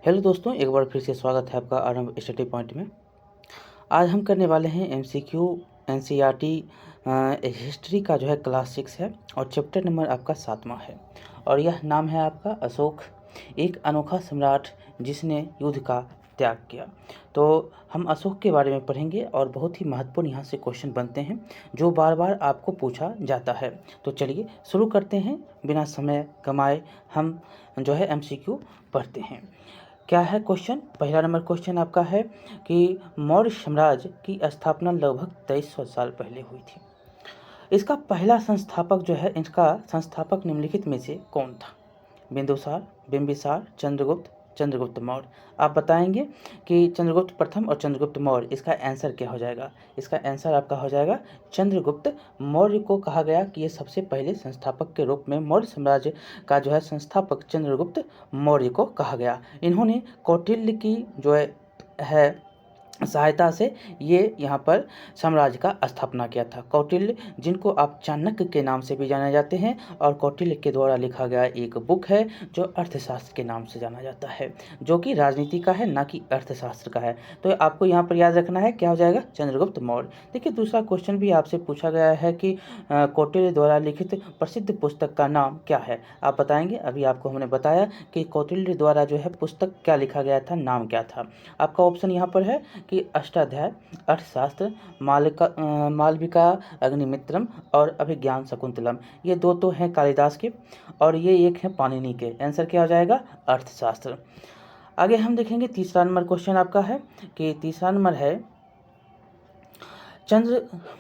Hello दोस्तों, एक बार फिर से स्वागत है आपका आरंभ स्टडी पॉइंट में। आज हम करने वाले हैं एमसीक्यू एनसीईआरटी हिस्ट्री का जो है क्लास 6 है और चैप्टर नंबर आपका 7वां है और यह नाम है आपका अशोक, एक अनोखा सम्राट जिसने युद्ध का त्याग किया। तो हम अशोक के बारे में पढ़ेंगे और बहुत ही महत्वपूर्ण यहाँ से क्वेश्चन बनते हैं जो बार बार आपको पूछा जाता है। तो चलिए शुरू करते हैं, बिना समय गंवाए हम जो है एमसीक्यू पढ़ते हैं। क्या है क्वेश्चन? पहला नंबर क्वेश्चन आपका है कि मौर्य साम्राज्य की स्थापना लगभग 2300 साल पहले हुई थी। इसका पहला संस्थापक जो है, इसका संस्थापक निम्नलिखित में से कौन था? बिंदुसार, बिंबिसार, चंद्रगुप्त, चंद्रगुप्त मौर्य। आप बताएंगे कि चंद्रगुप्त प्रथम और चंद्रगुप्त मौर्य, इसका आंसर क्या हो जाएगा? इसका आंसर आपका हो जाएगा चंद्रगुप्त मौर्य को कहा गया कि ये सबसे पहले संस्थापक के रूप में मौर्य साम्राज्य का जो है संस्थापक चंद्रगुप्त मौर्य को कहा गया। इन्होंने कौटिल्य की जो है सहायता से ये यहाँ पर साम्राज्य का स्थापना किया था। कौटिल्य, जिनको आप चाणक्य के नाम से भी जाने जाते हैं, और कौटिल्य के द्वारा लिखा गया एक बुक है जो अर्थशास्त्र के नाम से जाना जाता है, जो कि राजनीति का है ना कि अर्थशास्त्र का है। तो आपको यहाँ पर याद रखना है, क्या हो जाएगा? चंद्रगुप्त मौर्य। देखिए, दूसरा क्वेश्चन भी आपसे पूछा गया है कि कौटिल्य द्वारा लिखित प्रसिद्ध पुस्तक का नाम क्या है? आप बताएंगे। अभी आपको हमने बताया कि कौटिल्य द्वारा जो है पुस्तक क्या लिखा गया था, नाम क्या था। आपका ऑप्शन यहाँ पर है कि अष्टाध्याय, अर्थशास्त्र, मालविका अग्निमित्रम और अभिज्ञान शकुंतलम। ये दो तो हैं कालिदास के और ये एक है पाणिनि के। आंसर क्या हो जाएगा? अर्थशास्त्र। आगे हम देखेंगे, तीसरा नंबर क्वेश्चन आपका है कि तीसरा नंबर है,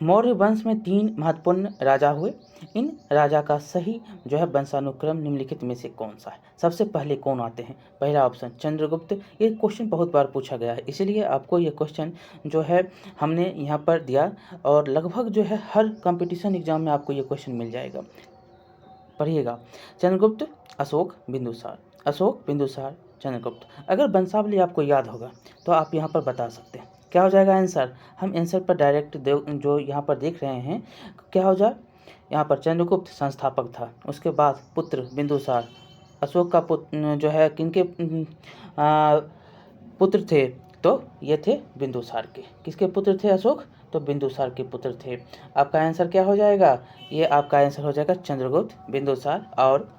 मौर्य वंश में 3 महत्वपूर्ण राजा हुए। इन राजा का सही जो है वंशानुक्रम निम्नलिखित में से कौन सा है? सबसे पहले कौन आते हैं? पहला ऑप्शन चंद्रगुप्त। ये क्वेश्चन बहुत बार पूछा गया है, इसीलिए आपको ये क्वेश्चन जो है हमने यहाँ पर दिया और लगभग जो है हर कंपटीशन एग्जाम में आपको ये क्वेश्चन मिल जाएगा। पढ़िएगा, चंद्रगुप्त, अशोक, बिंदुसार, अशोक, बिंदुसार, चंद्रगुप्त। अगर वंशावली आपको याद होगा तो आप यहाँ पर बता सकते हैं। क्या हो जाएगा आंसर? हम आंसर पर डायरेक्ट जो यहाँ पर देख रहे हैं, क्या हो जाए? यहाँ पर चंद्रगुप्त संस्थापक था, उसके बाद पुत्र बिंदुसार, अशोक का पुत्र जो है किनके पुत्र थे? तो ये थे बिंदुसार के। किसके पुत्र थे अशोक? तो बिंदुसार के पुत्र थे। आपका आंसर क्या हो जाएगा? ये आपका आंसर हो जाएगा चंद्रगुप्त, बिंदुसार और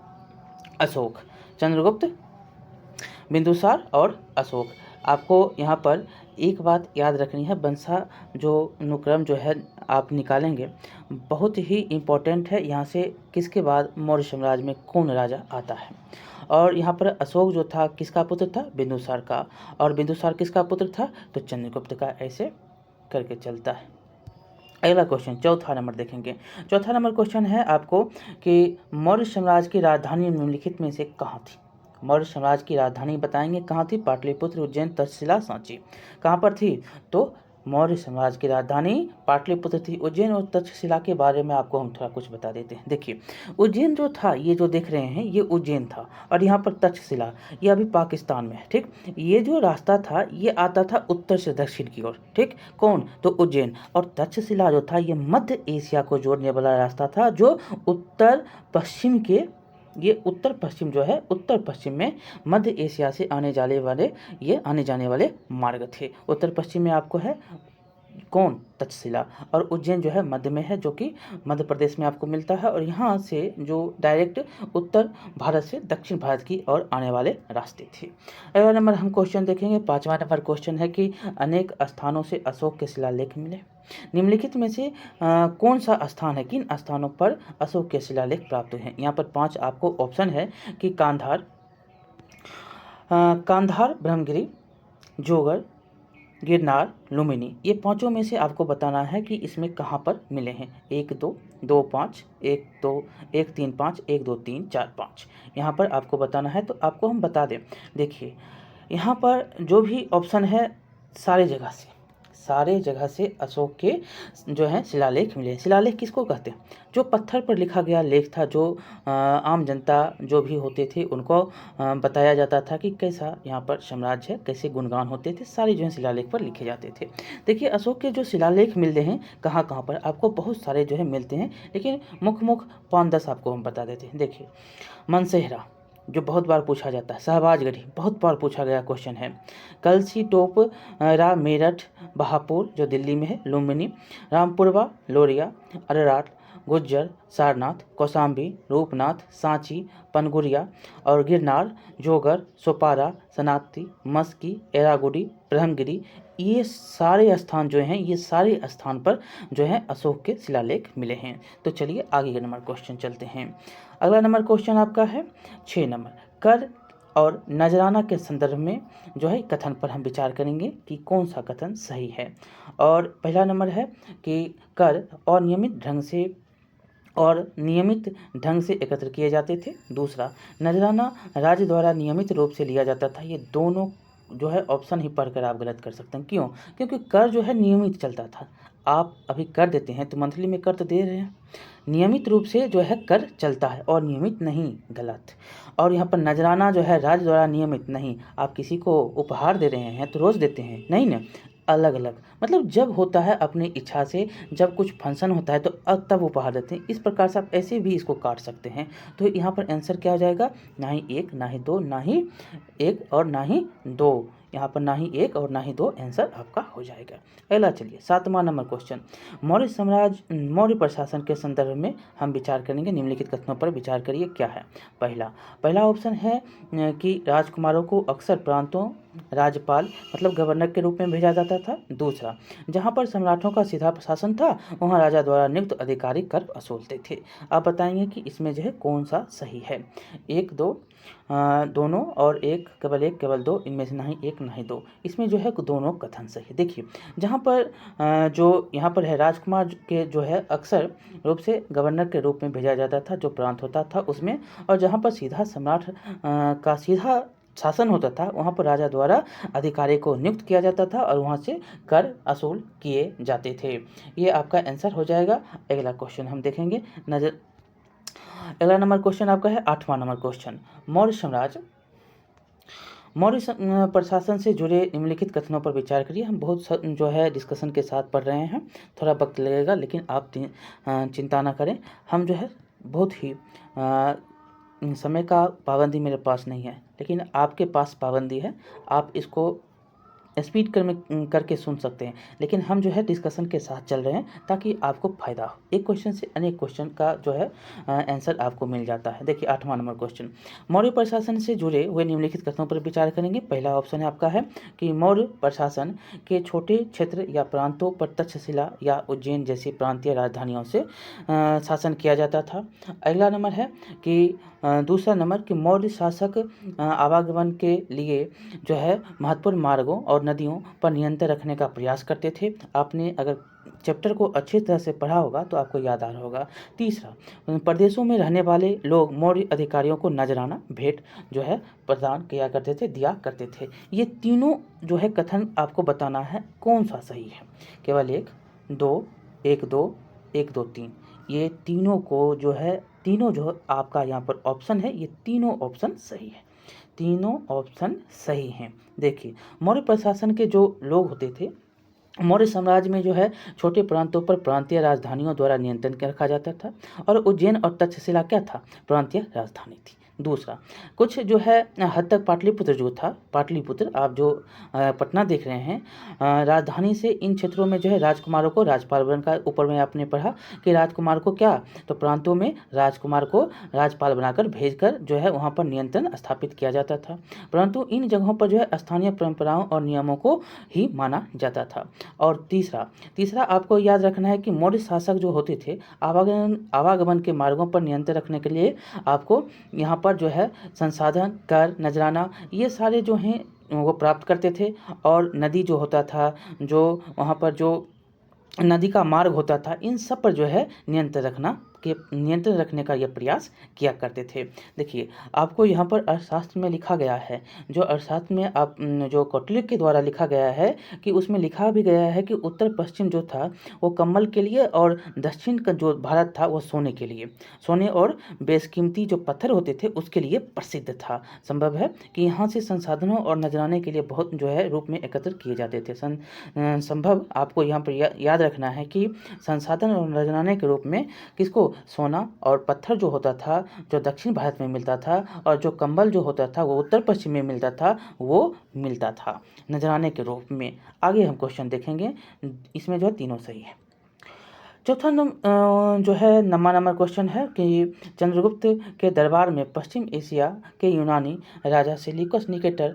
अशोक। चंद्रगुप्त, बिंदुसार और अशोक। आपको यहाँ पर एक बात याद रखनी है, वंशा जो अनुक्रम जो है आप निकालेंगे, बहुत ही इम्पोर्टेंट है। यहाँ से किसके बाद मौर्य साम्राज्य में कौन राजा आता है। और यहाँ पर अशोक जो था किसका पुत्र था? बिंदुसार का। और बिंदुसार किसका पुत्र था? तो चंद्रगुप्त का। ऐसे करके चलता है। अगला क्वेश्चन, चौथा नंबर देखेंगे। चौथा नंबर क्वेश्चन है आपको कि मौर्य साम्राज्य की राजधानी निम्नलिखित में से कहाँ थी? मौर्य साम्राज्य की राजधानी बताएंगे कहाँ थी? पाटलिपुत्र, उज्जैन, तक्षशिला, सांची। कहाँ पर थी? तो मौर्य साम्राज्य की राजधानी पाटलिपुत्र थी। उज्जैन और तक्षशिला के बारे में आपको हम थोड़ा कुछ बता देते हैं। देखिए, उज्जैन जो था, ये जो देख रहे हैं, ये उज्जैन था और यहाँ पर तक्षशिला, ये अभी पाकिस्तान में है। ठीक, ये जो रास्ता था ये आता था उत्तर से दक्षिण की ओर। ठीक, कौन? तो उज्जैन। और तक्षशिला जो था ये मध्य एशिया को जोड़ने वाला रास्ता था, जो उत्तर पश्चिम के, ये उत्तर पश्चिम जो है, उत्तर पश्चिम में मध्य एशिया से आने जाने वाले मार्ग थे। उत्तर पश्चिम में आपको है कौन? तक्षशिला। और उज्जैन जो है मध्य में है, जो कि मध्य प्रदेश में आपको मिलता है। और यहाँ से जो डायरेक्ट उत्तर भारत से दक्षिण भारत की ओर आने वाले रास्ते थे। अगला नंबर हम क्वेश्चन देखेंगे, 5वां नंबर क्वेश्चन है कि अनेक स्थानों से अशोक के शिलालेख मिले। निम्नलिखित में से कौन सा स्थान है, किन स्थानों पर अशोक के शिलालेख प्राप्त हुए हैं? यहाँ पर 5 आपको ऑप्शन है कि कांधार, ब्रह्मगिरी, जोगर, गिरनार, लुम्बिनी। ये पांचों में से आपको बताना है कि इसमें कहाँ पर मिले हैं। 1 2 2 5 1 2 1 3 5 1 2 3 4 5, यहाँ पर आपको बताना है। तो आपको हम बता दें, देखिए यहाँ पर जो भी ऑप्शन है, सारे जगह से अशोक के जो है शिलालेख मिले। शिलालेख किसको कहते हैं? जो पत्थर पर लिखा गया लेख था, जो आम जनता जो भी होते थे उनको बताया जाता था कि कैसा यहाँ पर साम्राज्य है, कैसे गुणगान होते थे, सारे जो है शिलालेख पर लिखे जाते थे। देखिए, अशोक के जो शिलालेख मिलते हैं कहाँ कहाँ पर, आपको बहुत सारे जो है मिलते हैं, लेकिन मुख्य 5-10 आपको हम बता देते हैं। देखिए, मनसेहरा, जो बहुत बार पूछा जाता है, शहबाजगढ़ी बहुत बार पूछा गया क्वेश्चन है। कलसी टोप रा मेरठ बहापुर जो दिल्ली में है, लुम्बिनी, रामपुरवा लोरिया, अरराट, गुज्जर, सारनाथ, कौशाम्बी, रूपनाथ, सांची, पनगुरिया और गिरनार, जोगर, सोपारा, सनाती, मस्की, एरागुडी, ब्रह्मगिरी, ये सारे स्थान जो हैं, ये सारे स्थान पर जो है अशोक के शिलालेख मिले हैं। तो चलिए आगे के नंबर क्वेश्चन चलते हैं। अगला नंबर क्वेश्चन आपका है 6 नंबर, कर और नजराना के संदर्भ में जो है कथन पर हम विचार करेंगे कि कौन सा कथन सही है। और पहला नंबर है कि कर नियमित ढंग से एकत्र किए जाते थे। दूसरा, नजराना राज्य द्वारा नियमित रूप से लिया जाता था। ये दोनों जो है ऑप्शन ही पढ़कर आप गलत कर सकते हैं। क्यों? क्योंकि कर जो है नियमित चलता था। आप अभी कर देते हैं तो मंथली में कर तो दे रहे हैं, नियमित रूप से जो है कर चलता है और नियमित नहीं, गलत। और यहाँ पर नजराना जो है राज्य द्वारा नियमित नहीं, आप किसी को उपहार दे रहे हैं तो रोज़ देते हैं नहीं ना, अलग अलग, मतलब जब होता है अपनी इच्छा से, जब कुछ फंक्शन होता है तो अब तब उपहार देते हैं। इस प्रकार से आप ऐसे भी इसको काट सकते हैं। तो यहाँ पर आंसर क्या हो जाएगा? ना ही 1 ना ही 2, ना ही 1 और ना ही 2, यहाँ पर ना ही 1 और ना ही 2 आंसर आपका हो जाएगा। अगला चलिए 7वां नंबर क्वेश्चन, मौर्य प्रशासन के संदर्भ में हम विचार करेंगे। निम्नलिखित कथनों पर विचार करिए क्या है। पहला ऑप्शन है कि राजकुमारों को अक्सर प्रांतों राज्यपाल मतलब गवर्नर के रूप में भेजा जाता था। दूसरा, जहाँ पर सम्राटों का सीधा प्रशासन था वहाँ राजा द्वारा नियुक्त अधिकारी कर वसूलते थे। आप बताएंगे कि इसमें जो है कौन सा सही है। 1 2 दोनों और केवल 2, इनमें से ना ही 1 ना ही 2, इसमें जो है दोनों कथन सही। देखिए जहाँ पर जो यहाँ पर है राजकुमार के जो है अक्सर रूप से गवर्नर के रूप में भेजा जाता था जो प्रांत होता था उसमें, और जहाँ पर सीधा सम्राट का सीधा शासन होता था वहाँ पर राजा द्वारा अधिकारी को नियुक्त किया जाता था और वहाँ से कर वसूल किए जाते थे। ये आपका आंसर हो जाएगा। अगला क्वेश्चन हम देखेंगे अगला नंबर क्वेश्चन आपका है 8वां नंबर क्वेश्चन, मौर्य प्रशासन से जुड़े निम्नलिखित कथनों पर विचार करिए। हम बहुत जो है डिस्कशन के साथ पढ़ रहे हैं, थोड़ा वक्त लगेगा लेकिन आप चिंता ना करें। हम जो है बहुत ही समय का पाबंदी मेरे पास नहीं है, लेकिन आपके पास पाबंदी है। आप इसको स्पीड करके सुन सकते हैं, लेकिन हम जो है डिस्कशन के साथ चल रहे हैं ताकि आपको फ़ायदा हो। एक क्वेश्चन से अनेक क्वेश्चन का जो है आंसर आपको मिल जाता है। देखिए 8वां नंबर क्वेश्चन, मौर्य प्रशासन से जुड़े हुए निम्नलिखित कथनों पर विचार करेंगे। पहला ऑप्शन है आपका है कि मौर्य प्रशासन के छोटे क्षेत्र या प्रांतों पर तक्षशिला या उज्जैन जैसी प्रांतीय राजधानियों से शासन किया जाता था। अगला नंबर है कि दूसरा नंबर कि मौर्य शासक आवागमन के लिए जो है महत्वपूर्ण मार्गों और नदियों पर नियंत्रण रखने का प्रयास करते थे। आपने अगर चैप्टर को अच्छी तरह से पढ़ा होगा तो आपको याद आ रहा होगा। तीसरा, प्रदेशों में रहने वाले लोग मौर्य अधिकारियों को नजराना भेंट जो है प्रदान किया करते थे, दिया करते थे। ये तीनों जो है कथन आपको बताना है कौन सा सही है। केवल 1 2 1 2 1 2 3, ये तीनों को जो है तीनों जो आपका यहाँ पर ऑप्शन है, ये तीनों ऑप्शन सही है, तीनों ऑप्शन सही हैं। देखिए मौर्य प्रशासन के जो लोग होते थे, मौर्य साम्राज्य में जो है छोटे प्रांतों पर प्रांतीय राजधानियों द्वारा नियंत्रण रखा जाता था और उज्जैन और तक्षशिला क्या था? प्रांतीय राजधानी थी। दूसरा, कुछ जो है हद तक पाटलिपुत्र जो था, पाटलिपुत्र आप जो पटना देख रहे हैं, राजधानी से इन क्षेत्रों में जो है राजकुमारों को राजपाल बनाकर, ऊपर में आपने पढ़ा कि राजकुमार को क्या, तो प्रांतों में राजकुमार को राजपाल बनाकर भेजकर जो है वहाँ पर नियंत्रण स्थापित किया जाता था। परंतु इन जगहों पर जो है स्थानीय परंपराओं और नियमों को ही माना जाता था। और तीसरा आपको याद रखना है कि मौर्य शासक जो होते थे आवागमन के मार्गों पर नियंत्रण रखने के लिए आपको यहाँ पर जो है संसाधन, कर, नजराना, ये सारे जो हैं वो प्राप्त करते थे। और नदी जो होता था, जो वहाँ पर जो नदी का मार्ग होता था, इन सब पर जो है नियंत्रण रखने का यह प्रयास किया करते थे। देखिए आपको यहाँ पर अर्थशास्त्र में लिखा गया है, जो अर्थशास्त्र में आप जो कौटिल्य के द्वारा लिखा गया है कि उसमें लिखा भी गया है कि उत्तर पश्चिम जो था वो कम्बल के लिए और दक्षिण का जो भारत था वो सोने के लिए, सोने और बेशकीमती जो पत्थर होते थे उसके लिए प्रसिद्ध था। संभव है कि यहाँ से संसाधनों और नजराने के लिए बहुत जो है रूप में एकत्र किए जाते थे। संभव आपको यहाँ पर याद रखना है कि संसाधन और नजराने के रूप में किसको, सोना और पत्थर जो होता था जो दक्षिण भारत में मिलता था, और जो कंबल जो होता था वो उत्तर पश्चिम में मिलता था, वो मिलता था नजराने के रूप में। आगे हम क्वेश्चन देखेंगे, इसमें जो है तीनों सही है। चौथा जो है नंबर क्वेश्चन है कि चंद्रगुप्त के दरबार में पश्चिम एशिया के यूनानी राजा सेल्यूकस निकेटर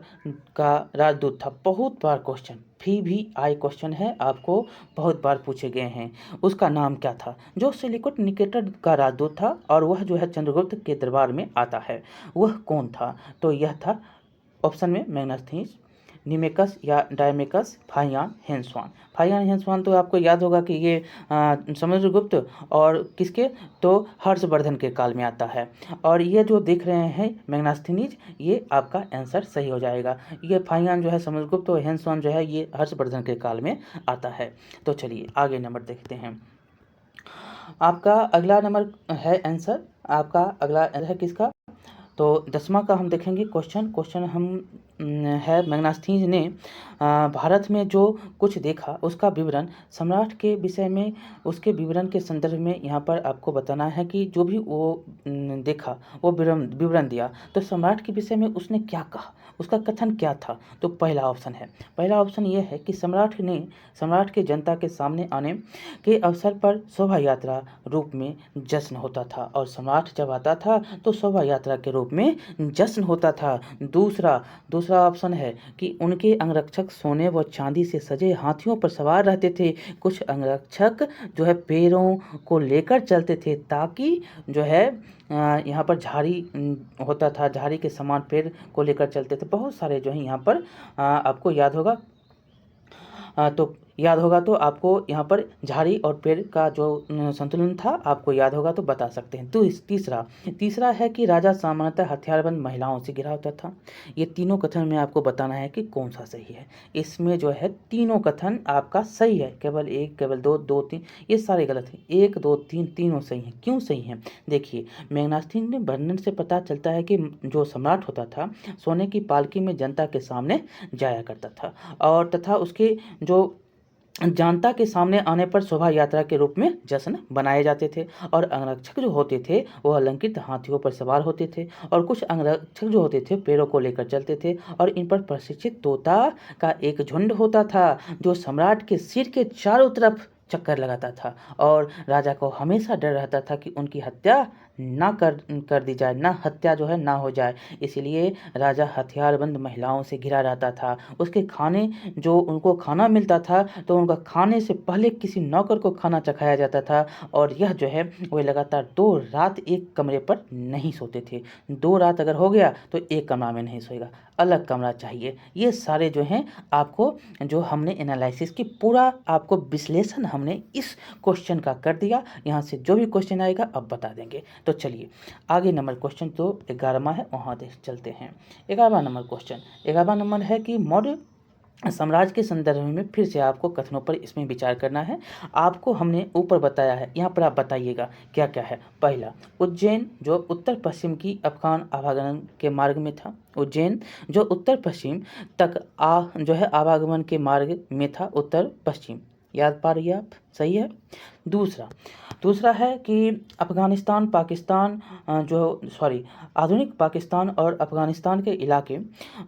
का राजदूत था। बहुत बार क्वेश्चन VVI क्वेश्चन है, आपको बहुत बार पूछे गए हैं। उसका नाम क्या था जो सेल्यूकस निकेटर का राजदूत था और वह जो है चंद्रगुप्त के दरबार में आता है, वह कौन था? तो यह था ऑप्शन में मैग्नास्थनीज, निमेकस या डायमेकस, फाहियान हेंसवान। फाहियान हेंसवान तो आपको याद होगा कि ये समुद्रगुप्त और किसके, तो हर्षवर्धन के काल में आता है। और ये जो देख रहे हैं मैग्नास्थनीज, ये आपका आंसर सही हो जाएगा। ये फाहियान जो है समुद्रगुप्त और हेंसवान जो है ये हर्षवर्धन के काल में आता है। तो चलिए आगे नंबर देखते हैं। आपका अगला नंबर है आंसर, आपका अगला है किसका, तो 10वां का हम देखेंगे क्वेश्चन हम है मैग्नास्थनीज ने भारत में जो कुछ देखा उसका विवरण सम्राट के विषय में, उसके विवरण के संदर्भ में यहाँ पर आपको बताना है कि जो भी वो देखा वो विवरण दिया, तो सम्राट के विषय में उसने क्या कहा, उसका कथन क्या था? तो पहला ऑप्शन ये है कि सम्राट के जनता के सामने आने के अवसर पर शोभा यात्रा रूप में जश्न होता था, और सम्राट जब आता था तो शोभा यात्रा के रूप में जश्न होता था। दूसरा ऑप्शन है कि उनके अंगरक्षक सोने व चांदी से सजे हाथियों पर सवार रहते थे। कुछ अंगरक्षक जो है पैरों को लेकर चलते थे ताकि जो है यहाँ पर झाड़ी होता था, झाड़ी के समान पैर को लेकर चलते थे। बहुत सारे जो है यहाँ पर आपको याद होगा, तो आपको यहाँ पर झाड़ी और पेड़ का जो संतुलन था आपको याद होगा तो बता सकते हैं। तो तीसरा है कि राजा सामान्यतः हथियारबंद महिलाओं से घिरा होता था। ये तीनों कथन में आपको बताना है कि कौन सा सही है। इसमें जो है तीनों कथन आपका सही है, केवल एक, केवल दो, तीन ये सारे गलत हैं। 1 2 3 तीनों सही हैं। क्यों सही हैं? देखिए, मैग्नास्थनीज ने वर्णन से पता चलता है कि जो सम्राट होता था सोने की पालकी में जनता के सामने जाया करता था, और तथा उसके जो जनता के सामने आने पर शोभा यात्रा के रूप में जश्न बनाए जाते थे। और अंगरक्षक जो होते थे वह अलंकृत हाथियों पर सवार होते थे, और कुछ अंगरक्षक जो होते थे पैरों को लेकर चलते थे, और इन पर प्रशिक्षित तोता का एक झुंड होता था जो सम्राट के सिर के चारों तरफ चक्कर लगाता था, और राजा को हमेशा डर रहता था कि उनकी हत्या ना कर दी जाए, ना हत्या जो है ना हो जाए। इसलिए राजा हथियारबंद महिलाओं से घिरा रहता था। उसके खाने जो उनको खाना मिलता था तो उनका खाने से पहले किसी नौकर को खाना चखाया जाता था, और यह जो है वे लगातार 2 रात एक कमरे पर नहीं सोते थे। 2 रात अगर हो गया तो एक कमरा में नहीं सोएगा, अलग कमरा चाहिए। ये सारे जो हैं आपको जो हमने एनालिसिस की पूरा आपको विश्लेषण हमने इस क्वेश्चन का कर दिया। यहाँ से जो भी क्वेश्चन आएगा अब बता देंगे। तो चलिए आगे नंबर क्वेश्चन तो 11वां है, वहाँ चलते हैं। 11वां नंबर है कि मौर्य साम्राज्य के संदर्भ में फिर से आपको कथनों पर इसमें विचार करना है। आपको हमने ऊपर बताया है, यहाँ पर आप बताइएगा क्या क्या है। पहला, उज्जैन जो उत्तर पश्चिम की अफगान आवागमन के मार्ग में था। उज्जैन जो उत्तर पश्चिम तक जो है आवागमन के मार्ग में था, उत्तर पश्चिम। याद पा रही आप? सही है। दूसरा है कि अफगानिस्तान पाकिस्तान आधुनिक पाकिस्तान और अफगानिस्तान के इलाके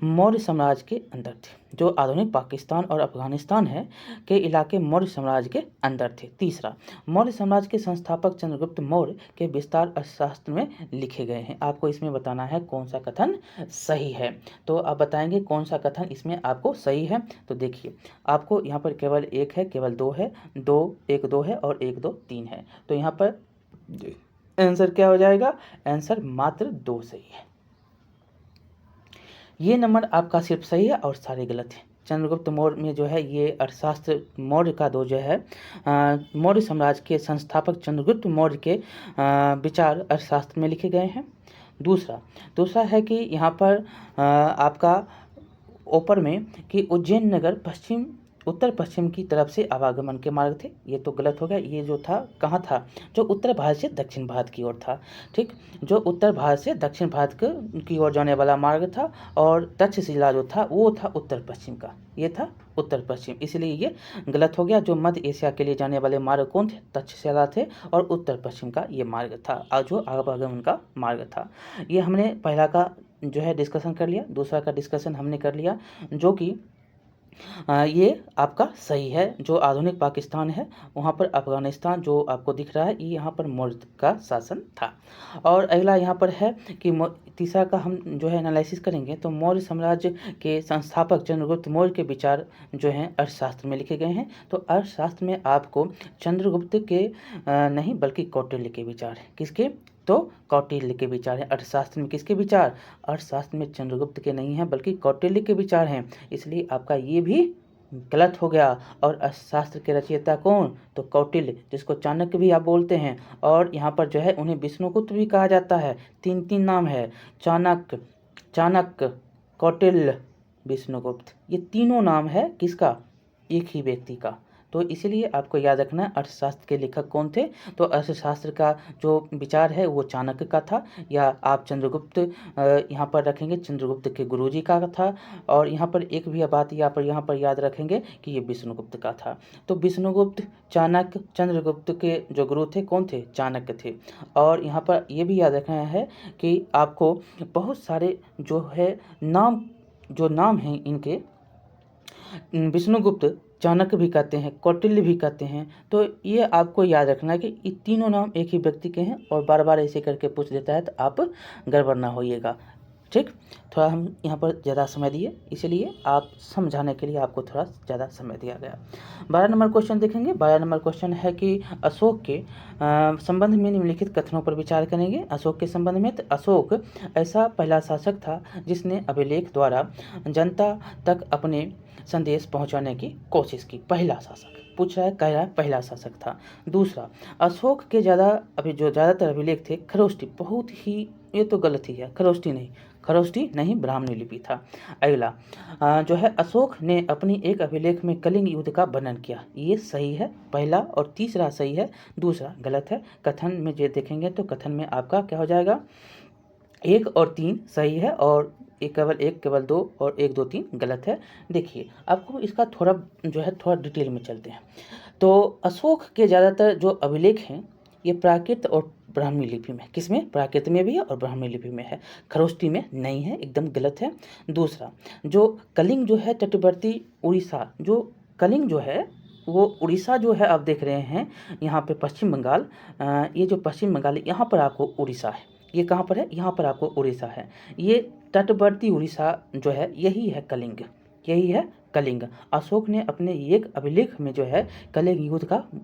मौर्य साम्राज्य के अंदर थे। जो आधुनिक पाकिस्तान और अफगानिस्तान है के इलाके मौर्य साम्राज्य के अंदर थे। तीसरा, मौर्य साम्राज्य के संस्थापक चंद्रगुप्त मौर्य के विस्तार अर्थशास्त्र में लिखे गए हैं। आपको इसमें बताना है कौन सा कथन सही है। तो आप बताएंगे कौन सा कथन इसमें आपको सही है। तो देखिए, आपको यहाँ पर केवल 1 है, केवल 2 है, 1 2 है और 1 2 3 है। तो यहाँ पर आंसर क्या हो जाएगा? आंसर मात्र 2 सही है। ये नंबर आपका सिर्फ सही है और सारे गलत हैं। चंद्रगुप्त मौर्य में जो है ये अर्थशास्त्र मौर्य का दो जो है मौर्य साम्राज्य के चंद्रगुप्त मौर्य के विचार अर्थशास्त्र में लिखे गए हैं। दूसरा है कि यहाँ पर आपका ऊपर में कि उज्जैन नगर पश्चिम उत्तर पश्चिम की तरफ से आवागमन के मार्ग थे। ये तो गलत हो गया। ये जो था कहाँ था, जो उत्तर भारत से दक्षिण भारत की ओर था। ठीक, जो उत्तर भारत से दक्षिण भारत की ओर जाने वाला मार्ग था, और तक्षशिला जो था वो था उत्तर पश्चिम का, ये था उत्तर पश्चिम, इसलिए ये गलत हो गया। जो मध्य एशिया के लिए जाने वाले मार्ग कौन थे, तक्षशिला थे, और उत्तर पश्चिम का ये मार्ग था, और जो आवागमन का मार्ग था। ये हमने पहला का जो है डिस्कशन कर लिया। दूसरा का डिस्कशन हमने कर लिया, जो कि ये आपका सही है। जो आधुनिक पाकिस्तान है वहाँ पर अफगानिस्तान जो आपको दिख रहा है, ये यहाँ पर मौर्य का शासन था। और अगला यहाँ पर है कि तीसरा का हम जो है एनालिसिस करेंगे, तो मौर्य साम्राज्य के संस्थापक चंद्रगुप्त मौर्य के विचार जो हैं अर्थशास्त्र में लिखे गए हैं। तो अर्थशास्त्र में आपको चंद्रगुप्त के नहीं बल्कि कौटिल्य के विचार हैं। किसके, तो कौटिल्य के विचार हैं। अर्थशास्त्र में किसके विचार, अर्थशास्त्र में चंद्रगुप्त के नहीं हैं बल्कि कौटिल्य के विचार हैं, इसलिए आपका ये भी गलत हो गया। और अर्थशास्त्र के रचयिता कौन, तो कौटिल्य, जिसको चाणक्य भी आप बोलते हैं। और यहाँ पर जो है उन्हें विष्णुगुप्त भी कहा जाता है। तीन तीन नाम है, चाणक्य, कौटिल्य, विष्णुगुप्त, ये तीनों नाम है किसका, एक ही व्यक्ति का। तो इसीलिए आपको याद रखना है अर्थशास्त्र के लेखक कौन थे। तो अर्थशास्त्र का जो विचार है वो चाणक्य का था, या आप चंद्रगुप्त यहाँ पर रखेंगे, चंद्रगुप्त के गुरुजी का था। और यहाँ पर एक भी बात यहाँ पर याद रखेंगे कि ये विष्णुगुप्त का था। तो विष्णुगुप्त, चाणक्य, चंद्रगुप्त के जो गुरु थे कौन थे, चाणक्य थे। और यहाँ पर ये भी याद रखना है कि आपको बहुत सारे जो है नाम हैं इनके, विष्णुगुप्त, चाणक्य भी कहते हैं, कौटिल्य भी कहते हैं। तो ये आपको याद रखना है कि ये तीनों नाम एक ही व्यक्ति के हैं, और बार बार ऐसे करके पूछ देता है तो आप गड़बड़ ना होइएगा। ठीक, थोड़ा हम यहाँ पर ज़्यादा समय दिए, इसलिए आप समझाने के लिए आपको थोड़ा ज़्यादा समय दिया गया। 12 नंबर क्वेश्चन देखेंगे। 12 नंबर क्वेश्चन है कि अशोक के संबंध में निम्नलिखित कथनों पर विचार करेंगे। अशोक के संबंध में, तो अशोक ऐसा पहला शासक था जिसने अभिलेख द्वारा जनता तक अपने संदेश पहुंचाने की कोशिश की। पहला शासक पूछ रहा है, कह रहा है पहला शासक था। दूसरा, अशोक के ज़्यादातर अभिलेख थे खरोष्टी, बहुत ही, ये तो गलत ही है, खरोष्टी नहीं ब्राह्मणी लिपि था। अगला जो है, अशोक ने अपनी एक अभिलेख में कलिंग युद्ध का वर्णन किया, ये सही है पहला, और तीसरा सही है, दूसरा गलत है। कथन में जो देखेंगे तो कथन में आपका क्या हो जाएगा, 1 और 3 सही है, और केवल 2 और 1 2 3 गलत है। देखिए आपको इसका थोड़ा डिटेल में चलते हैं। तो अशोक के ज़्यादातर जो अभिलेख हैं ये प्राकृत और ब्राह्मी लिपि में, किसमें, प्राकृत में भी है और ब्राह्मी लिपि में है, खरोष्टी में नहीं है, एकदम गलत है। दूसरा, जो कलिंग जो है तटवर्ती उड़ीसा, जो कलिंग जो है वो उड़ीसा जो है आप देख रहे हैं यहाँ पे पश्चिम बंगाल, ये जो पश्चिम बंगाल है यहाँ पर आपको उड़ीसा है, ये कहाँ पर है, यहाँ पर आपको उड़ीसा है। ये तटवर्ती उड़ीसा जो है यही है कलिंग। अशोक ने अपने एक अभिलेख में जो है कलिंग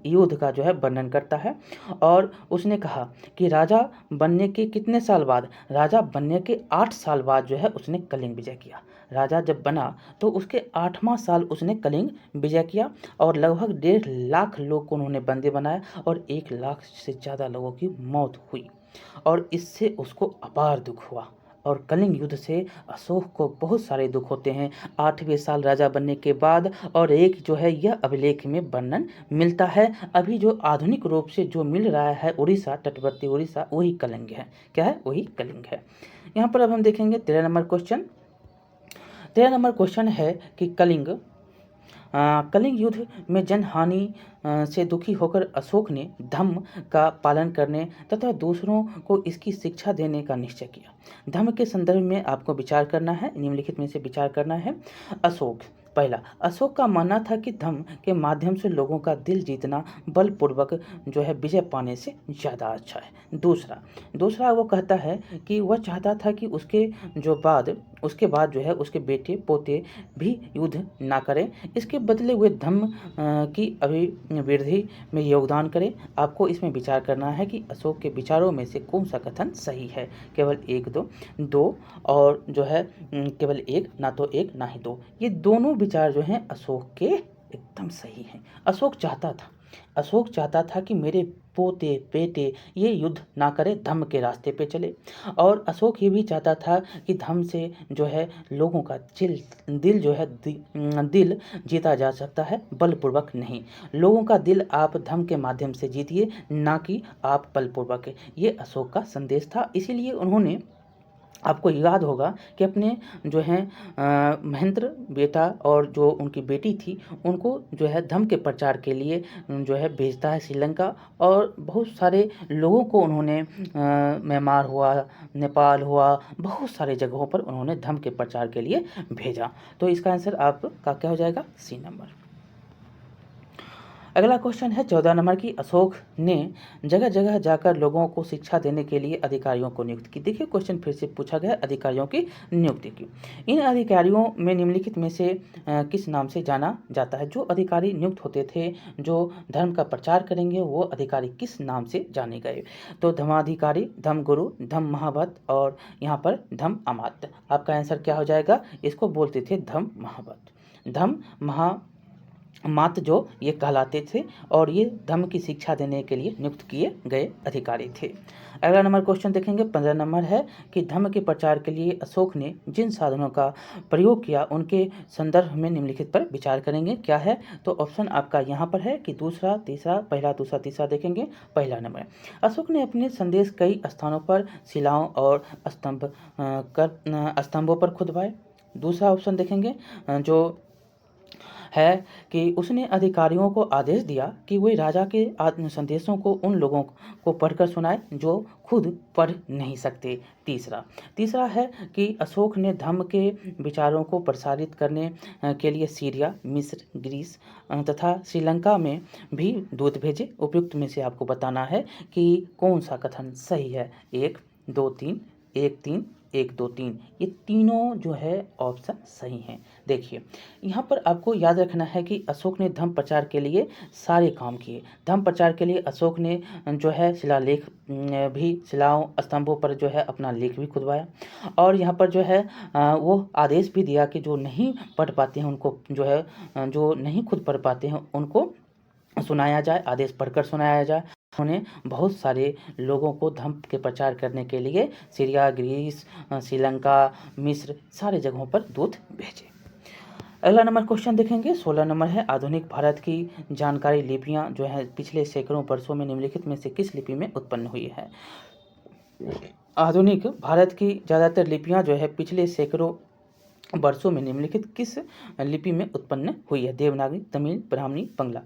युद्ध का जो है वर्णन करता है। और उसने कहा कि राजा बनने के कितने साल बाद, राजा बनने के 8 साल बाद जो है उसने कलिंग विजय किया। राजा जब बना तो उसके 8वां साल उसने कलिंग विजय किया, और लगभग 1.5 लाख लोग को उन्होंने बंदी बनाया, और 1 लाख से ज़्यादा लोगों की मौत हुई, और इससे उसको अपार दुख हुआ। और कलिंग युद्ध से अशोक को बहुत सारे दुख होते हैं 8वें साल राजा बनने के बाद। और एक जो है यह अभिलेख में वर्णन मिलता है। अभी जो आधुनिक रूप से जो मिल रहा है उड़ीसा, तटवर्ती उड़ीसा, वही कलिंग है। क्या है, वही कलिंग है। यहाँ पर अब हम देखेंगे 13 नंबर क्वेश्चन। 13 नंबर क्वेश्चन है कि कलिंग युद्ध में जनहानि से दुखी होकर अशोक ने धम्म का पालन करने तथा दूसरों को इसकी शिक्षा देने का निश्चय किया। धम्म के संदर्भ में आपको विचार करना है, निम्नलिखित में से विचार करना है। पहला, अशोक का मानना था कि धम्म के माध्यम से लोगों का दिल जीतना बलपूर्वक जो है विजय पाने से ज़्यादा अच्छा है। दूसरा वो कहता है कि वह चाहता था कि उसके बाद जो है उसके बेटे पोते भी युद्ध ना करें, इसके बदले हुए धम्म की अभिवृद्धि में योगदान करें। आपको इसमें विचार करना है कि अशोक के विचारों में से कौन सा कथन सही है। केवल 1 2 और जो है केवल 1, ना तो 1 ना ही 2, ये दोनों विचार जो हैं अशोक के एकदम सही हैं। अशोक चाहता था अशोक चाहता था कि मेरे पोते बेटे ये युद्ध ना करे, धम्म के रास्ते पे चले। और अशोक ये भी चाहता था कि धम्म से जो है लोगों का दिल जो है दिल जीता जा सकता है, बलपूर्वक नहीं। लोगों का दिल आप धम्म के माध्यम से जीतिए, ना कि आप बलपूर्वक। ये अशोक का संदेश था। इसीलिए उन्होंने, आपको याद होगा कि अपने जो हैं महेंद्र बेटा और जो उनकी बेटी थी, उनको जो है धम्म के प्रचार के लिए जो है भेजता है श्रीलंका। और बहुत सारे लोगों को उन्होंने म्यांमार हुआ, नेपाल हुआ, बहुत सारे जगहों पर उन्होंने धम्म के प्रचार के लिए भेजा। तो इसका आंसर आपका क्या हो जाएगा? सी नंबर। अगला क्वेश्चन है 14 नंबर की, अशोक ने जगह जगह जाकर लोगों को शिक्षा देने के लिए अधिकारियों को नियुक्त की। देखिए क्वेश्चन फिर से पूछा गया, अधिकारियों की नियुक्ति की। इन अधिकारियों में निम्नलिखित में से किस नाम से जाना जाता है? जो अधिकारी नियुक्त होते थे, जो धर्म का प्रचार करेंगे, वो अधिकारी किस नाम से जाने गए? तो धर्माधिकारी, धर्म गुरु, धर्म महावत और यहाँ पर धर्म अमात्य। आपका आंसर क्या हो जाएगा? इसको बोलते थे धर्म महावत। धर्म मात जो ये कहलाते थे, और ये धर्म की शिक्षा देने के लिए नियुक्त किए गए अधिकारी थे। अगला नंबर क्वेश्चन देखेंगे, 15 नंबर है कि धर्म के प्रचार के लिए अशोक ने जिन साधनों का प्रयोग किया, उनके संदर्भ में निम्नलिखित पर विचार करेंगे। क्या है? तो ऑप्शन आपका यहाँ पर है कि दूसरा, तीसरा, पहला, दूसरा, तीसरा। देखेंगे पहला नंबर, अशोक ने अपने संदेश कई स्थानों पर शिलाओं और स्तंभों पर खुदवाए। दूसरा ऑप्शन देखेंगे जो है कि उसने अधिकारियों को आदेश दिया कि वे राजा के संदेशों को उन लोगों को पढ़कर सुनाए जो खुद पढ़ नहीं सकते। तीसरा है कि अशोक ने धर्म के विचारों को प्रसारित करने के लिए सीरिया, मिस्र, ग्रीस तथा श्रीलंका में भी दूत भेजे। उपयुक्त में से आपको बताना है कि कौन सा कथन सही है। 1 2 3, 1 3, 1 2 3, ये तीनों जो है ऑप्शन सही हैं। देखिए यहाँ पर आपको याद रखना है कि अशोक ने धर्म प्रचार के लिए सारे काम किए। धर्म प्रचार के लिए अशोक ने जो है शिलालेख भी, शिलाओं, स्तंभों पर जो है अपना लेख भी खुदवाया। और यहाँ पर जो है वो आदेश भी दिया कि जो नहीं पढ़ पाते हैं उनको जो है, जो नहीं खुद पढ़ पाते हैं उनको सुनाया जाए, आदेश पढ़कर सुनाया जाए। उन्होंने बहुत सारे लोगों को धर्म के प्रचार करने के लिए सीरिया, ग्रीस, श्रीलंका, मिस्र, सारे जगहों पर दूत भेजे। अगला नंबर क्वेश्चन देखेंगे, 16 नंबर है, आधुनिक भारत की जानकारी लिपियां जो है पिछले सैकड़ों वर्षों में निम्नलिखित में से किस लिपि में उत्पन्न हुई है? आधुनिक भारत की ज़्यादातर लिपियां जो है पिछले सैकड़ों वर्षों में निम्नलिखित किस लिपि में उत्पन्न हुई है? देवनागरी, तमिल, ब्राह्मणी, बंगला।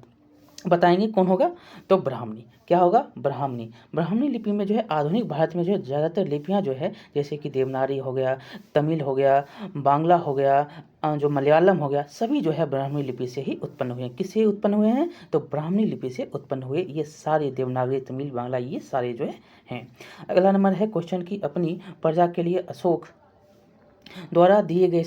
बताएंगे कौन होगा? तो ब्राह्मणी। क्या होगा? ब्राह्मणी। ब्राह्मणी लिपि में जो है आधुनिक भारत में जो है ज़्यादातर लिपियां जो है, जैसे कि देवनागरी हो गया, तमिल हो गया, बांग्ला हो गया, जो मलयालम हो गया, सभी जो है ब्राह्मणी लिपि से ही उत्पन्न हुए हैं। किससे उत्पन्न हुए हैं? तो ब्राह्मणी लिपि से उत्पन्न हुए ये सारे, देवनागरी, तमिल, बांग्ला, ये सारे जो है हैं। अगला नंबर है क्वेश्चन की, अपनी प्रजा के लिए अशोक द्वारा दिए गए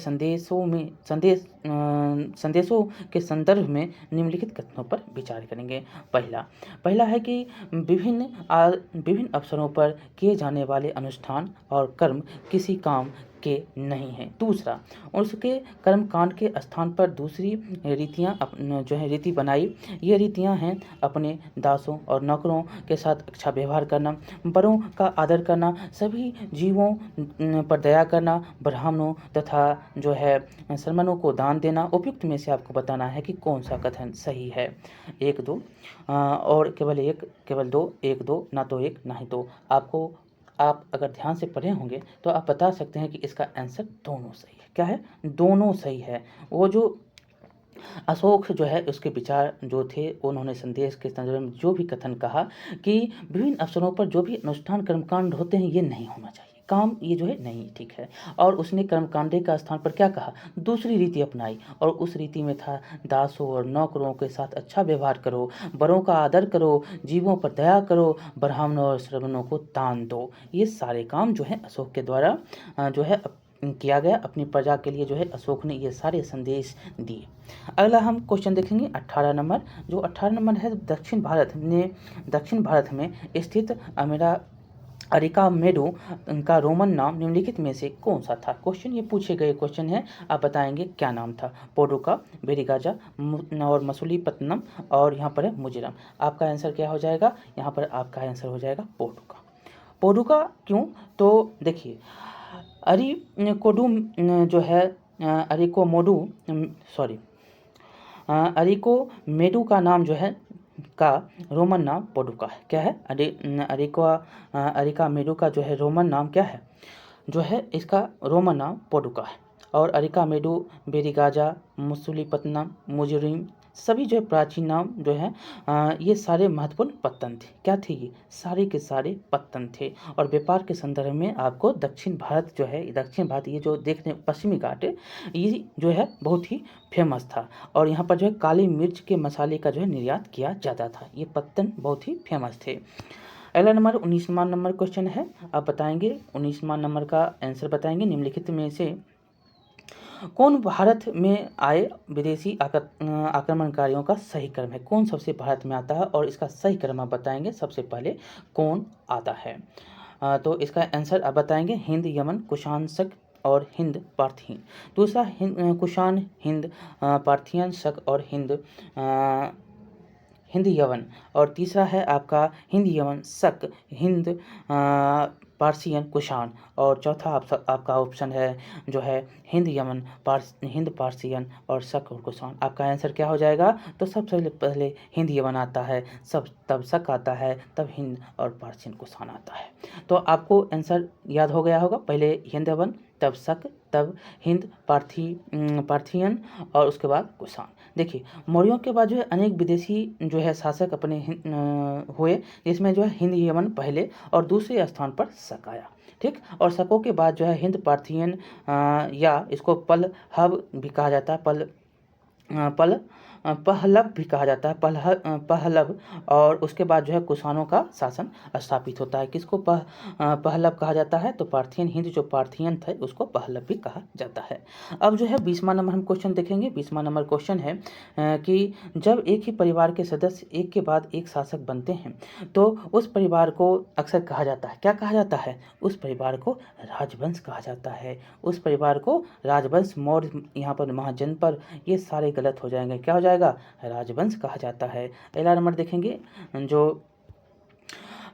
संदेशों के संदर्भ में निम्नलिखित कथनों पर विचार करेंगे। पहला है कि विभिन्न अवसरों पर किए जाने वाले अनुष्ठान और कर्म किसी काम के नहीं हैं। दूसरा, उसके कर्मकांड के स्थान पर दूसरी रीतियां जो है रीति बनाई। ये रीतियां हैं अपने दासों और नौकरों के साथ अच्छा व्यवहार करना, बड़ों का आदर करना, सभी जीवों पर दया करना, ब्राह्मणों तथा जो है शर्मनों को दान देना। उपयुक्त में से आपको बताना है कि कौन सा कथन सही है। 1 2 और केवल 1, केवल 2, 1 2, ना तो 1 ना ही 2। आप अगर ध्यान से पढ़े होंगे तो आप बता सकते हैं कि इसका आंसर दोनों सही है। क्या है? दोनों सही है। वो जो अशोक जो है उसके विचार जो थे, उन्होंने संदेश के संदर्भ में जो भी कथन कहा कि विभिन्न अवसरों पर जो भी अनुष्ठान कर्मकांड होते हैं ये नहीं होना चाहिए, काम ये जो है नहीं ठीक है। और उसने कर्मकांडे का स्थान पर क्या कहा? दूसरी रीति अपनाई, और उस रीति में था दासों और नौकरों के साथ अच्छा व्यवहार करो, बड़ों का आदर करो, जीवों पर दया करो, ब्राह्मणों और श्रमणों को दान दो। ये सारे काम जो है अशोक के द्वारा जो है किया गया। अपनी प्रजा के लिए जो है अशोक ने ये सारे संदेश दिए। अगला हम क्वेश्चन देखेंगे 18 नंबर। जो 18 नंबर है, दक्षिण भारत में स्थित अरिकामेडो का रोमन नाम निम्नलिखित में से कौन सा था। क्वेश्चन ये पूछे गए क्वेश्चन है, आप बताएंगे क्या नाम था। पोडुका, बेरिगाजा और मसूलीपट्टनम और यहाँ पर है मुजिरम। आपका आंसर क्या हो जाएगा, यहाँ पर आपका आंसर हो जाएगा पोडुका। पोडुका क्यों, तो देखिए अरिकोडू जो है अरिकोमोडू सॉरी अरिकोमेडू का नाम जो है का रोमन नाम पोडुका है। क्या है, अरिकामेडू का जो है रोमन नाम क्या है, जो है इसका रोमन नाम पोडुका है। और अरिकामेडू, बेरिगाजा, मुसुलिपट्टनम, मुजरिम सभी जो है प्राचीन नाम जो है ये सारे महत्वपूर्ण पत्तन थे। क्या थे, ये सारे के सारे पत्तन थे। और व्यापार के संदर्भ में आपको दक्षिण भारत जो है, दक्षिण भारत ये जो देखने पश्चिमी घाट ये जो है बहुत ही फेमस था। और यहाँ पर जो है काली मिर्च के मसाले का जो है निर्यात किया जाता था। ये पत्तन बहुत ही फेमस थे। अगला नंबर 19वां नंबर क्वेश्चन है, आप बताएंगे 19वां नंबर का आंसर बताएंगे। निम्नलिखित में से कौन भारत में आए विदेशी आक्रमणकारियों का सही क्रम है। कौन सबसे भारत में आता है और इसका सही क्रम आप बताएंगे। सबसे पहले कौन आता है, तो इसका आंसर आप बताएंगे हिंद, यमन, कुषाण, शक और हिंद पार्थियन। दूसरा कुषाण, हिंद पार्थियन, शक और हिंद यवन। और तीसरा है आपका हिंद यवन, शक, हिंद पार्सियन, कुषाण। और चौथा आपका ऑप्शन है जो है हिंद यमन, हिंद पार्सियन और शक और कुषाण। आपका आंसर क्या हो जाएगा, तो सबसे पहले हिंद यमन आता है, तब शक आता है, तब हिंद और पार्सियन कुषाण आता है। तो आपको आंसर याद हो गया होगा, पहले हिंद यमन, तब शक, तब हिंद पार्थियन और उसके बाद कुषाण। देखिए मौर्यों के बाद जो है अनेक विदेशी जो है शासक अपने हुए, जिसमें जो है हिंद यमन पहले और दूसरे स्थान पर शक आया। ठीक, और शकों के बाद जो है हिंद पार्थियन या इसको पहलव भी कहा जाता है, पहलव भी कहा जाता है, पहलव। और उसके बाद जो है कुषाणों का शासन स्थापित होता है। किसको पहलव कहा जाता है, तो पार्थियन, हिंद जो पार्थियन थे उसको पहलव भी कहा जाता है। अब जो है 20वां नंबर हम क्वेश्चन देखेंगे। 20वां नंबर क्वेश्चन है कि जब एक ही परिवार के सदस्य एक के बाद एक शासक बनते हैं तो उस परिवार को अक्सर कहा जाता है, क्या कहा जाता है, उस परिवार को राजवंश कहा जाता है। उस परिवार को राजवंश, मौर्य यहाँ पर महाजन पर, ये सारे गलत हो जाएंगे। क्या हो जाएगा, राजवंश कहा जाता है। अगला नंबर देखेंगे जो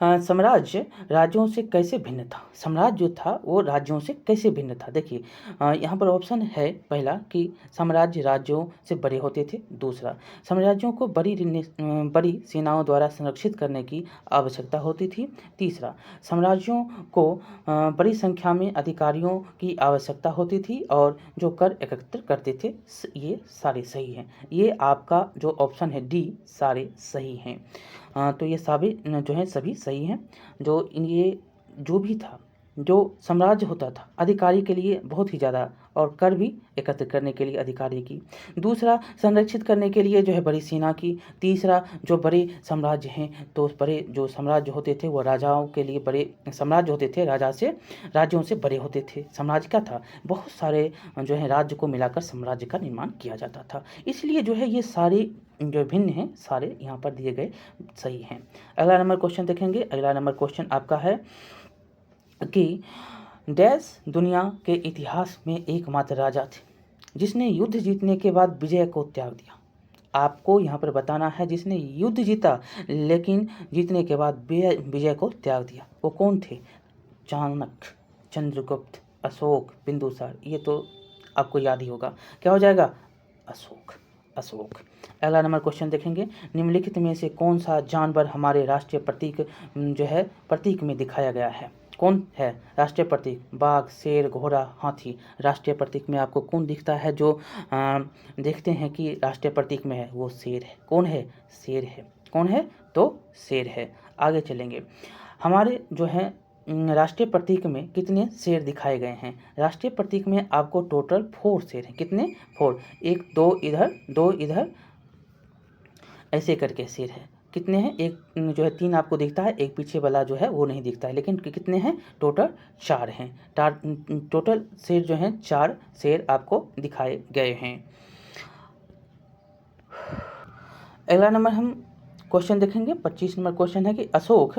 साम्राज्य राज्यों से कैसे भिन्न था। साम्राज्य जो था वो राज्यों से कैसे भिन्न था। देखिए यहाँ पर ऑप्शन है, पहला कि साम्राज्य राज्यों से बड़े होते थे। दूसरा, साम्राज्यों को बड़ी सेनाओं द्वारा संरक्षित करने की आवश्यकता होती थी। तीसरा, साम्राज्यों को बड़ी संख्या में अधिकारियों की आवश्यकता होती थी और जो कर एकत्र करते थे। ये सारे सही हैं। ये आपका जो ऑप्शन है डी, सारे सही हैं। तो ये सभी जो है सभी सही हैं। ये जो भी था, जो साम्राज्य होता था अधिकारी के लिए बहुत ही ज़्यादा, और कर भी एकत्र करने के लिए अधिकारी की। दूसरा, संरक्षित करने के लिए जो है बड़ी सेना की। तीसरा, जो बड़े साम्राज्य हैं तो उस बड़े जो साम्राज्य होते थे वो राजाओं के लिए बड़े साम्राज्य होते थे, राज्यों से बड़े होते थे। साम्राज्य क्या था, बहुत सारे जो है राज्य को मिलाकर साम्राज्य का निर्माण किया जाता था। इसलिए जो है ये सारे जो भिन्न हैं सारे यहाँ पर दिए गए सही हैं। अगला नंबर क्वेश्चन देखेंगे। अगला नंबर क्वेश्चन आपका है कि डैश दुनिया के इतिहास में एकमात्र राजा थे जिसने युद्ध जीतने के बाद विजय को त्याग दिया। आपको यहाँ पर बताना है जिसने युद्ध जीता लेकिन जीतने के बाद विजय को त्याग दिया, वो कौन थे। चाणक्य, चंद्रगुप्त, अशोक, बिंदुसार। ये तो आपको याद ही होगा, क्या हो जाएगा, अशोक। अगला नंबर क्वेश्चन देखेंगे। निम्नलिखित में से कौन सा जानवर हमारे राष्ट्रीय प्रतीक जो है प्रतीक में दिखाया गया है। कौन है राष्ट्रीय प्रतीक, बाघ, शेर, घोड़ा, हाथी। राष्ट्रीय प्रतीक में आपको कौन दिखता है, जो देखते हैं कि राष्ट्रीय प्रतीक में है, वो शेर है। कौन है, शेर है। कौन है, तो शेर है। आगे चलेंगे। हमारे जो है राष्ट्रीय प्रतीक में कितने शेर दिखाए गए हैं। राष्ट्रीय प्रतीक में आपको टोटल 4 शेर हैं। कितने, 4। 1 2 इधर, 2 इधर, ऐसे करके शेर है। कितने हैं, एक जो है 3 आपको दिखता है, एक पीछे वाला जो है वो नहीं दिखता है, लेकिन कितने हैं, टोटल 4 हैं। टोटल शेर जो हैं 4 शेर आपको दिखाए गए हैं। अगला नंबर हम क्वेश्चन देखेंगे 25 नंबर क्वेश्चन है कि अशोक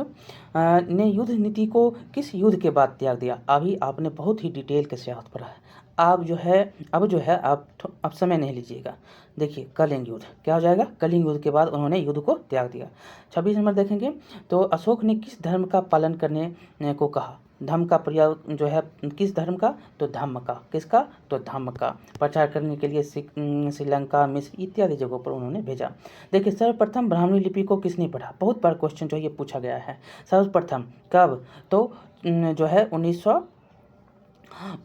ने युद्ध नीति को किस युद्ध के बाद त्याग दिया। अभी आपने बहुत ही डिटेल के साथ पढ़ा है। अब जो है आप समय नहीं लीजिएगा। देखिए कलिंग युद्ध क्या हो जाएगा, कलिंग युद्ध के बाद उन्होंने युद्ध को त्याग दिया। 26 नंबर देखेंगे तो अशोक ने किस धर्म का पालन करने को कहा। धर्म का प्रयोग जो है किस धर्म का, तो धम्म का। किसका, तो धम्म का। प्रचार करने के लिए श्रीलंका, मिस्र इत्यादि जगहों पर उन्होंने भेजा। देखिए सर्वप्रथम ब्राह्मणी लिपि को किसने पढ़ा। बहुत बार क्वेश्चन जो है ये पूछा गया है। सर्वप्रथम कब, तो जो है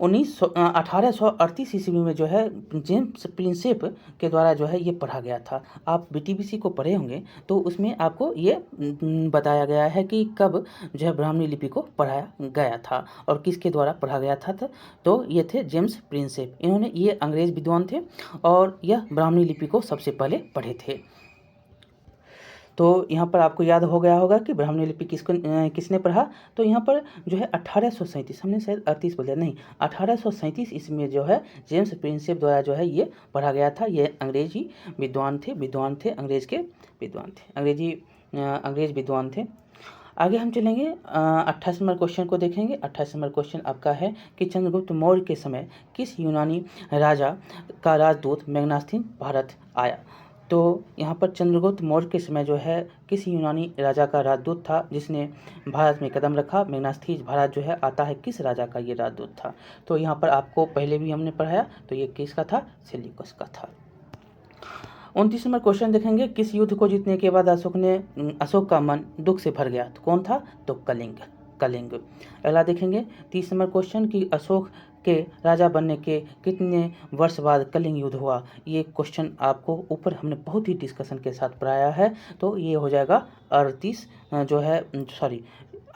1838 ईस्वी में जो है जेम्स प्रिंसेप के द्वारा जो है ये पढ़ा गया था। आप बीटीबीसी को पढ़े होंगे तो उसमें आपको ये बताया गया है कि कब जो है ब्राह्मणी लिपि को पढ़ाया गया था और किसके द्वारा पढ़ा गया था। तो ये थे जेम्स प्रिंसेप। इन्होंने ये अंग्रेज विद्वान थे और यह ब्राह्मणी लिपि को सबसे पहले पढ़े थे। तो यहाँ पर आपको याद हो गया होगा कि ब्राह्मणी लिपि किसने पढ़ा। तो यहाँ पर जो है 1837, हमने शायद 38 बोल दिया, नहीं 1837 इसमें जो है जेम्स प्रिंसेप द्वारा जो है ये पढ़ा गया था। ये अंग्रेजी विद्वान थे, अंग्रेज विद्वान थे। आगे हम चलेंगे 28 नंबर क्वेश्चन को देखेंगे। 28 नंबर क्वेश्चन आपका है कि चंद्रगुप्त मौर्य के समय किस यूनानी राजा का राजदूत मेगनास्तीन भारत आया। तो यहाँ पर चंद्रगुप्त मौर्य के समय जो है किस यूनानी राजा का राजदूत था जिसने भारत में कदम रखा। मेगनास्तीन भारत जो है आता है किस राजा का ये राजदूत था। तो यहाँ पर आपको पहले भी हमने पढ़ाया, तो ये किसका था, सेल्यूकस का था। 29 नंबर क्वेश्चन देखेंगे किस युद्ध को जीतने के बाद अशोक का मन दुख से भर गया। तो कौन था, तो कलिंग। अगला देखेंगे 30 नंबर क्वेश्चन कि अशोक के राजा बनने के कितने वर्ष बाद कलिंग युद्ध हुआ। ये क्वेश्चन आपको ऊपर हमने बहुत ही डिस्कशन के साथ पढ़ाया है। तो ये हो जाएगा 38 जो है सॉरी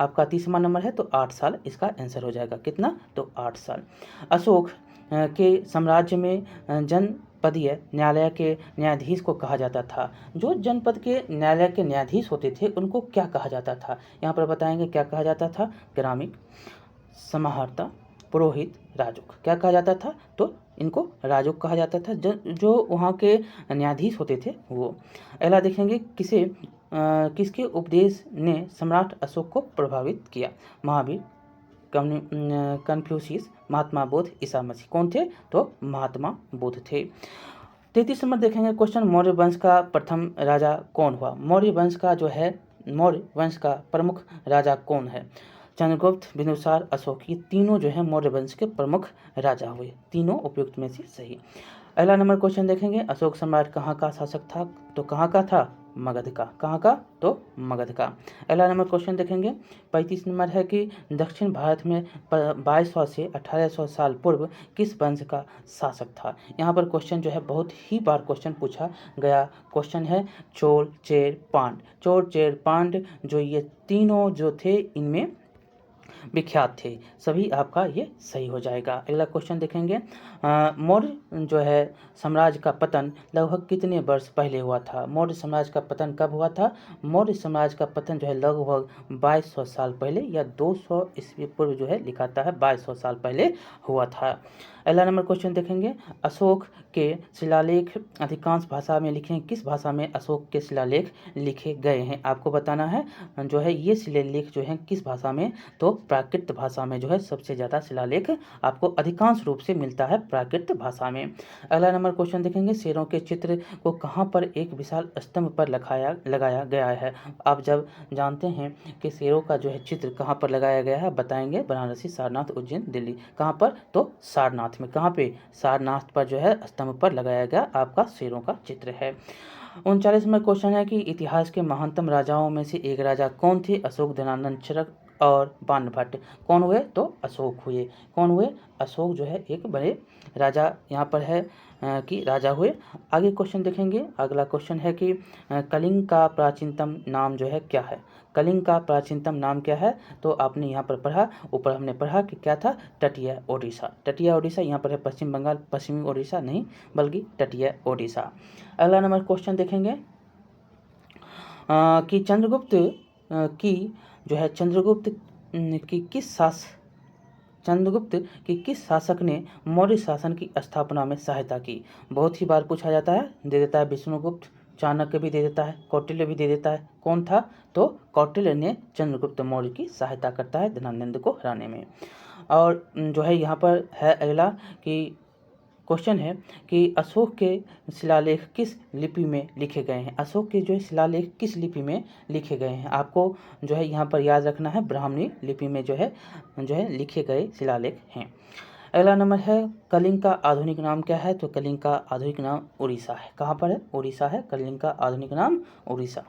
आपका 30वां नंबर है तो 8 साल इसका आंसर हो जाएगा। कितना, तो 8 साल। अशोक के साम्राज्य में जनपदीय न्यायालय के न्यायाधीश को कहा जाता था। जो जनपद के न्यायालय के न्यायाधीश होते थे उनको क्या कहा जाता था, यहाँ पर बताएंगे क्या कहा जाता था। ग्रामिक, समाहर्ता, पुरोहित, राजुक। क्या कहा जाता था, तो इनको राजुक कहा जाता था। जो वहाँ के न्यायाधीश होते थे वो। अगला देखेंगे किसके उपदेश ने सम्राट अशोक को प्रभावित किया। महावीर, कन्फ्यूशियस, महात्मा बोध, ईसा मसीह। कौन थे, तो महात्मा बोध थे। 33 नंबर देखेंगे क्वेश्चन मौर्य वंश का प्रथम राजा कौन हुआ। मौर्य वंश का प्रमुख राजा कौन है। चंद्रगुप्त, बिंदुसार, अशोक, ये तीनों जो है मौर्य वंश के प्रमुख राजा हुए। तीनों उपयुक्त में से सही। अगला नंबर क्वेश्चन देखेंगे अशोक सम्राट कहाँ का शासक था। तो कहाँ का था, मगध का। कहाँ का, तो मगध का। अगला नंबर क्वेश्चन देखेंगे 35 नंबर है कि दक्षिण भारत में 2200 से 1800 साल पूर्व किस वंश का शासक था। यहाँ पर क्वेश्चन जो है बहुत ही बार क्वेश्चन पूछा गया क्वेश्चन है चोल, चेर, पांड जो ये तीनों जो थे इनमें विख्यात थे। सभी आपका ये सही हो जाएगा। अगला क्वेश्चन देखेंगे मौर्य जो है साम्राज्य का पतन लगभग कितने वर्ष पहले हुआ था। मौर्य साम्राज्य का पतन कब हुआ था। मौर्य साम्राज्य का पतन जो है लगभग 2200 साल पहले या 200 ईस्वी पूर्व जो है लिखाता है 2200 साल पहले हुआ था। अगला नंबर क्वेश्चन देखेंगे अशोक के शिलालेख अधिकांश भाषा में लिखे हैं। किस भाषा में अशोक के शिलालेख लिखे गए हैं आपको बताना है। जो है ये शिलालेख जो है किस भाषा में, तो प्राकृत भाषा में जो है सबसे ज़्यादा शिलालेख आपको अधिकांश रूप से मिलता है प्राकृत भाषा में। अगला नंबर क्वेश्चन देखेंगे शेरों के चित्र को कहाँ पर एक विशाल स्तंभ पर लगाया गया है। आप जब जानते हैं कि शेरों का जो है चित्र कहाँ पर लगाया गया है बताएंगे बनारसी, सारनाथ, उज्जैन, दिल्ली। कहाँ पर, तो सारनाथ में। कहाँ पे, सारनाथ पर जो है स्तंभ पर लगाया गया आपका शेरों का चित्र है। 39 में क्वेश्चन है कि इतिहास के महानतम राजाओं में से एक राजा कौन थे। अशोक, धनानंद, चरक और बाणभट्ट। कौन हुए, तो अशोक हुए। कौन हुए, अशोक जो है एक बड़े राजा यहाँ पर है कि राजा हुए। आगे क्वेश्चन देखेंगे। अगला क्वेश्चन है कि कलिंग का प्राचीनतम नाम जो है क्या है। कलिंग का प्राचीनतम नाम क्या है, तो आपने यहाँ पर पढ़ा, ऊपर हमने पढ़ा कि क्या था, तटीय ओडिशा। तटीय ओडिशा यहाँ पर है पश्चिम बंगाल, पश्चिमी ओडिशा नहीं बल्कि तटीय ओडिशा। अगला नंबर क्वेश्चन देखेंगे कि चंद्रगुप्त की किस शासक ने मौर्य शासन की स्थापना में सहायता की। बहुत ही बार पूछा जाता है, दे देता है विष्णुगुप्त, चाणक्य भी दे देता है, कौटिल्य भी दे देता है। कौन था? तो कौटिल्य ने चंद्रगुप्त मौर्य की सहायता करता है धनानंद को हराने में। और जो है यहाँ पर है अगला कि क्वेश्चन है कि अशोक के शिलालेख किस लिपि में लिखे गए हैं? अशोक के जो है शिलालेख किस लिपि में लिखे गए हैं? आपको जो है यहाँ पर याद रखना है, ब्राह्मणी लिपि में जो है लिखे गए शिलालेख हैं। अगला नंबर है कलिंग का आधुनिक नाम क्या है? तो कलिंग का आधुनिक नाम उड़ीसा है। कहाँ पर है? उड़ीसा है कलिंग का आधुनिक नाम, उड़ीसा।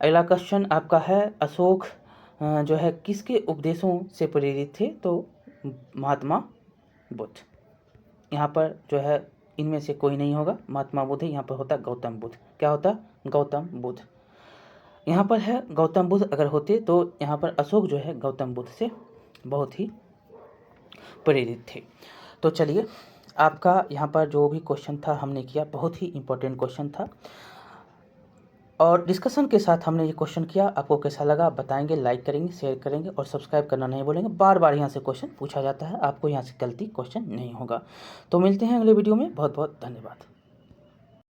अगला क्वेश्चन आपका है अशोक जो है किसके उपदेशों से प्रेरित थे? तो महात्मा बुद्ध। यहाँ पर जो है इनमें से कोई नहीं होगा, महात्मा बुद्ध है। यहाँ पर होता गौतम बुद्ध। क्या होता? गौतम बुद्ध। यहाँ पर है गौतम बुद्ध अगर होते तो यहाँ पर अशोक जो है गौतम बुद्ध से बहुत ही प्रेरित थे। तो चलिए, आपका यहाँ पर जो भी क्वेश्चन था हमने किया, बहुत ही इम्पोर्टेंट क्वेश्चन था और डिस्कशन के साथ हमने ये क्वेश्चन किया। आपको कैसा लगा बताएंगे, लाइक करेंगे, शेयर करेंगे और सब्सक्राइब करना नहीं भूलेंगे। बार बार यहाँ से क्वेश्चन पूछा जाता है, आपको यहाँ से गलती क्वेश्चन नहीं होगा। तो मिलते हैं अगले वीडियो में। बहुत बहुत धन्यवाद।